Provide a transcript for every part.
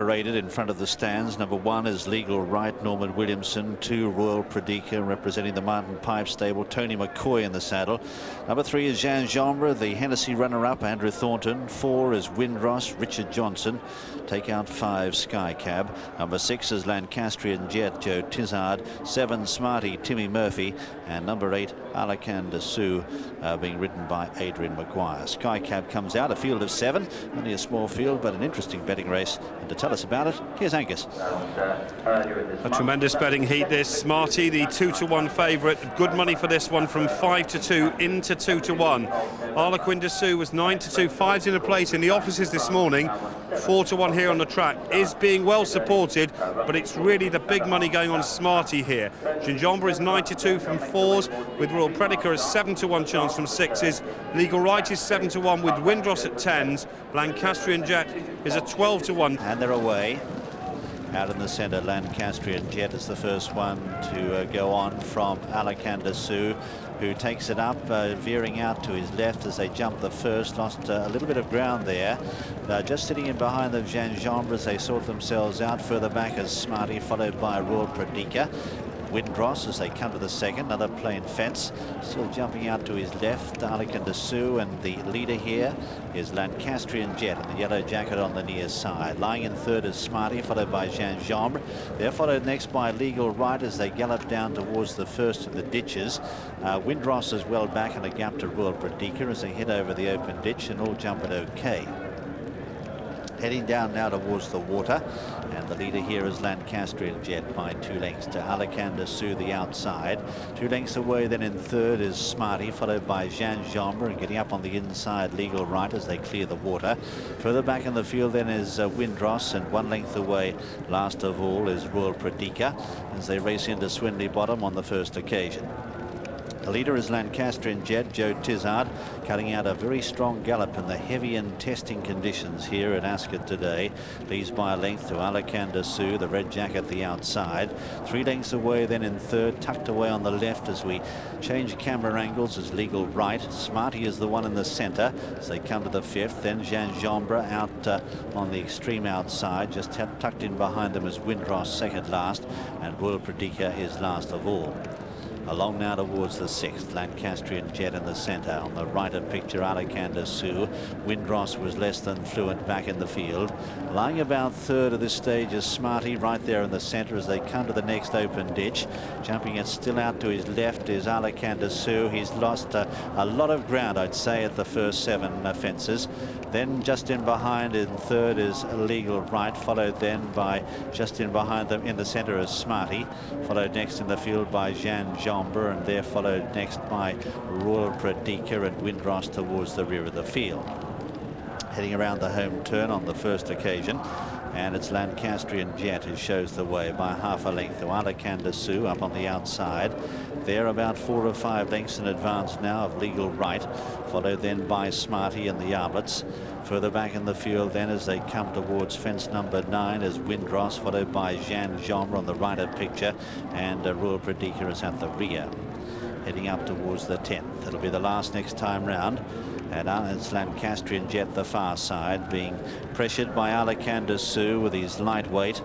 Paraded in front of the stands. Number 1 is Legal Right, Norman Williamson. 2, Royal Predica, representing the Mountain Pipe stable, Tony McCoy in the saddle. Number 3 is Jonjo, the Hennessy runner-up, Andrew Thornton. 4 is Windross, Richard Johnson. Take out 5, Sky Cab. Number 6 is Lancastrian Jet, Joe Tizard. 7, Smarty, Timmy Murphy. And number 8, Alakan Sioux, being ridden by Adrian Maguire. Sky Cab comes out, a field of 7. Only a small field, but an interesting betting race. And to tell us about it, here's Angus. A tremendous betting heat this. Smarty, the 2-to-1 favourite. Good money for this one from 5-2 into 2-1. Alakan Sioux was 9-2. 5's in a place in the offices this morning. 4-1 here on the track. Is being well supported, but it's really the big money going on Smarty here. Jonjo is 9-2 from 4's, with Royal Predica a 7-1 chance from 6's. Legal Right is 7-1 with Windross at 10's. Lancastrian Jet is a 12-1. And they're away. Out in the centre, Lancastrian Jet is the first one to go on from Alakan Sioux, who takes it up, veering out to his left as they jump the first. Lost a little bit of ground there. Just sitting in behind them, Jonjo, as they sort themselves out. Further back is Smarty, followed by Royal Predica. Windross as they come to the second, another plain fence. Still jumping out to his left, Alakan Sioux, and the leader here is Lancastrian Jet in the yellow jacket on the near side. Lying in third is Smarty, followed by Jonjo. They're followed next by Legal Right as they gallop down towards the first of the ditches. Windross is well back in a gap to Royal Predica as they head over the open ditch, and all jump it okay. Heading down now towards the water, and the leader here is Lancastrian Jet by 2 lengths to Alakan Sioux, the outside. 2 lengths away then in third is Smarty, followed by Jonjo, and getting up on the inside Legal Right as they clear the water. Further back in the field then is Windross, and 1 length away last of all is Royal Predica as they race into Swindley Bottom on the first occasion. The leader is Lancastrian Jet, Joe Tizard, cutting out a very strong gallop in the heavy and testing conditions here at Ascot today. Leads by a length to Alakan Sioux, the red jacket the outside. 3 lengths away then in third, tucked away on the left as we change camera angles, is Legal Right. Smarty is the one in the centre as they come to the fifth. Then Jonjo out on the extreme outside. Just tucked in behind them is Windross, second last, and Royal Predica is last of all. Along now towards the sixth, Lancastrian Jet in the centre. On the right of picture, Alakan Sioux. Windross was less than fluent back in the field. Lying about third at this stage is Smarty, right there in the centre as they come to the next open ditch. Jumping it still out to his left is Alakan Sioux. He's lost a lot of ground, I'd say, at the first 7 fences. Then just in behind in third is Legal Right, followed then by just in behind them in the centre is Smarty, followed next in the field by Jonjo, and there followed next by Royal Predica and Windross towards the rear of the field. Heading around the home turn on the first occasion, and it's Lancastrian Jet who shows the way by half a length to Alakan Sioux up on the outside. They're about 4 or 5 lengths in advance now of Legal Right, followed then by Smarty and the Arblets. Further back in the field then as they come towards fence number 9 is Windross, followed by Jonjo on the right of picture, and Royal Predica is at the rear. Heading up towards the 10th. It'll be the last next time round. And it's Lancastrian Jet the far side, being pressured by Alakan Sioux with his lightweight.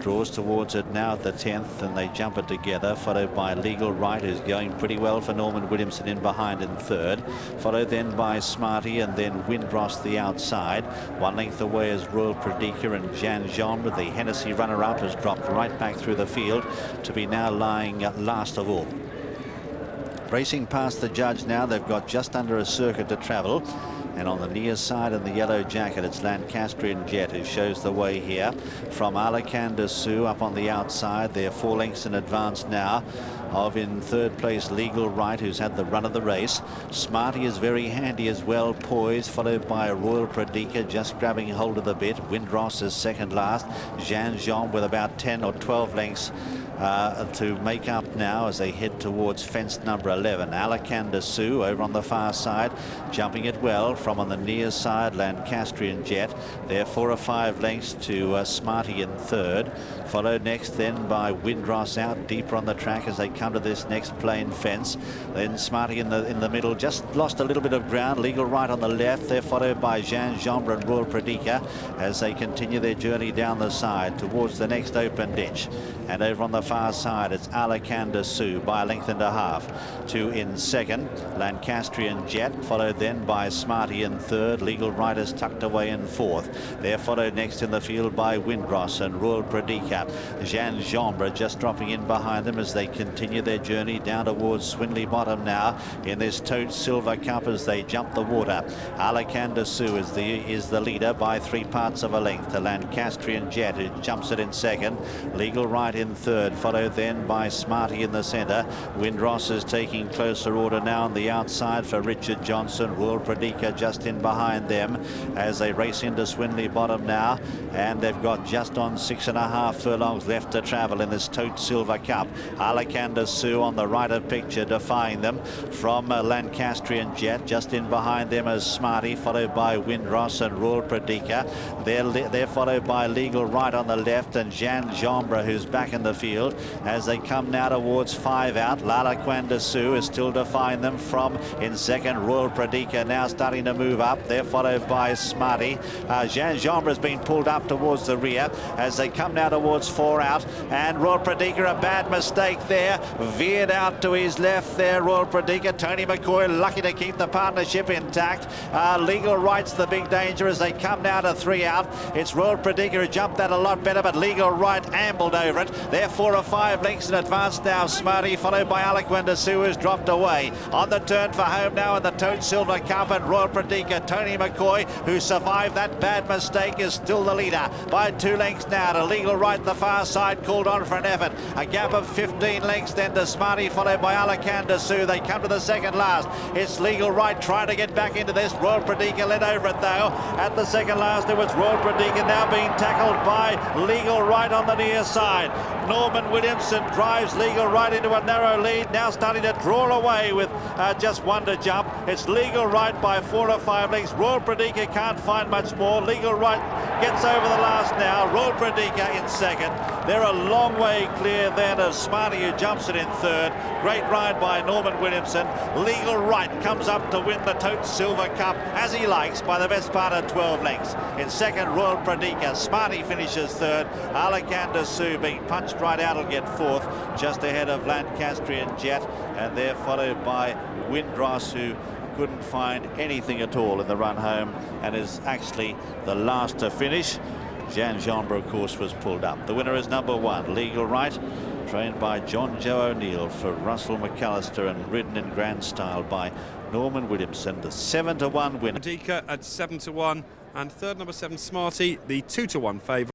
Draws towards it now at the 10th, and they jump it together, followed by Legal Right, who's going pretty well for Norman Williamson in behind in third. Followed then by Smarty and then Windross the outside. 1 length away is Royal Predica, and Jonjo, the Hennessy runner-up, has dropped right back through the field to be now lying last of all. Racing past the judge now, they've got just under a circuit to travel. And on the near side in the yellow jacket, it's Lancastrian Jet who shows the way here. From Alakan Sioux up on the outside, they're 4 lengths in advance now of in third place Legal Right, who's had the run of the race. Smarty is very handy as well, poised, followed by Royal Predica just grabbing hold of the bit. Windross is second last. Jonjo with about 10 or 12 lengths to make up now as they head towards fence number 11. Alakan Sioux over on the far side, jumping it well. from on the near side, Lancastrian Jet. They're 4 or 5 lengths to Smarty in third. Followed next then by Windross out deeper on the track as they come to this next plain fence. Then Smarty in the middle, just lost a little bit of ground. Legal Right on the left. They're followed by Jonjo and Royal Pradika as they continue their journey down the side towards the next open ditch. And over on the far side, it's Alakanda Sioux by a length and a half. 2 in second, Lancastrian Jet, followed then by Smarty in third. Legal Right is tucked away in fourth. They're followed next in the field by Windross and Royal Pradika. Jonjo just dropping in behind them as they continue their journey down towards Swinley Bottom now in this Tote Silver Cup as they jump the water. Alakanda Sioux is the leader by 3 parts of a length to Lancastrian Jet, who jumps it in second. Legal Right in third, followed then by Smarty in the centre. Windross is taking closer order now on the outside for Richard Johnson. Royal Pradika just in behind them as they race into Swinley Bottom now, and they've got just on 6.5 furlongs left to travel in this Tote Silver Cup. Alakanda Sioux on the right of picture defying them from Lancastrian Jet. Just in behind them as Smarty, followed by Windross and Royal Pradika. They're followed by Legal Right on the left and Jonjo, who's back in the field as they come now towards 5 out. Alakanda Sioux is still defying them from in second. Royal Pradika now starting to move up. They're followed by Smarty. Jonjo has been pulled up towards the rear as they come now towards 4 out, and Royal Pradika, a bad mistake there, veered out to his left there. Royal Pradika, Tony McCoy lucky to keep the partnership intact. Legal Right's the big danger as they come now to 3 out. It's Royal Pradika who jumped that a lot better, but Legal Right ambled over it. They're 4 or 5 lengths in advance now. Smarty, followed by Alakanda Sioux, has dropped away. On the turn for home now in the Tote Silver Cup, and Royal Pradika, Tony McCoy, who survived that bad mistake, is still the leader by 2 lengths now to Legal Right, the far side, called on for an effort. A gap of 15 lengths then to Smarty, followed by Alakanda Sioux. They come to the second last. It's Legal Right trying to get back into this. Royal Pradika led over it though. At the second last, it was Royal Pradika now being tackled by Legal Right on the near side. Norman Williamson drives Legal Right into a narrow lead, now starting to draw away with just 1 to jump. It's Legal Right by 4 or 5 lengths. Royal Pradika can't find much more. Legal Right gets over the last now. Royal Pradika in second. They're a long way clear then of Smarty, who jumps it in third. Great ride by Norman Williamson. Legal Right comes up to win the Tote Silver Cup as he likes by the best part of 12 lengths. In second, Royal Pradika. Smarty finishes third. Alakanda Sioux being punched right out will get fourth, just ahead of Lancastrian Jet, and they're followed by Windross, who couldn't find anything at all in the run home and is actually the last to finish. Jonjo, of course, was pulled up. The winner is number 1, Legal Right, trained by Jonjo O'Neill for Russell McAllister and ridden in grand style by Norman Williamson, the 7-to-1 winner. Pradika at 7-to-1, and third, number 7, Smarty, the 2-to-1 favourite.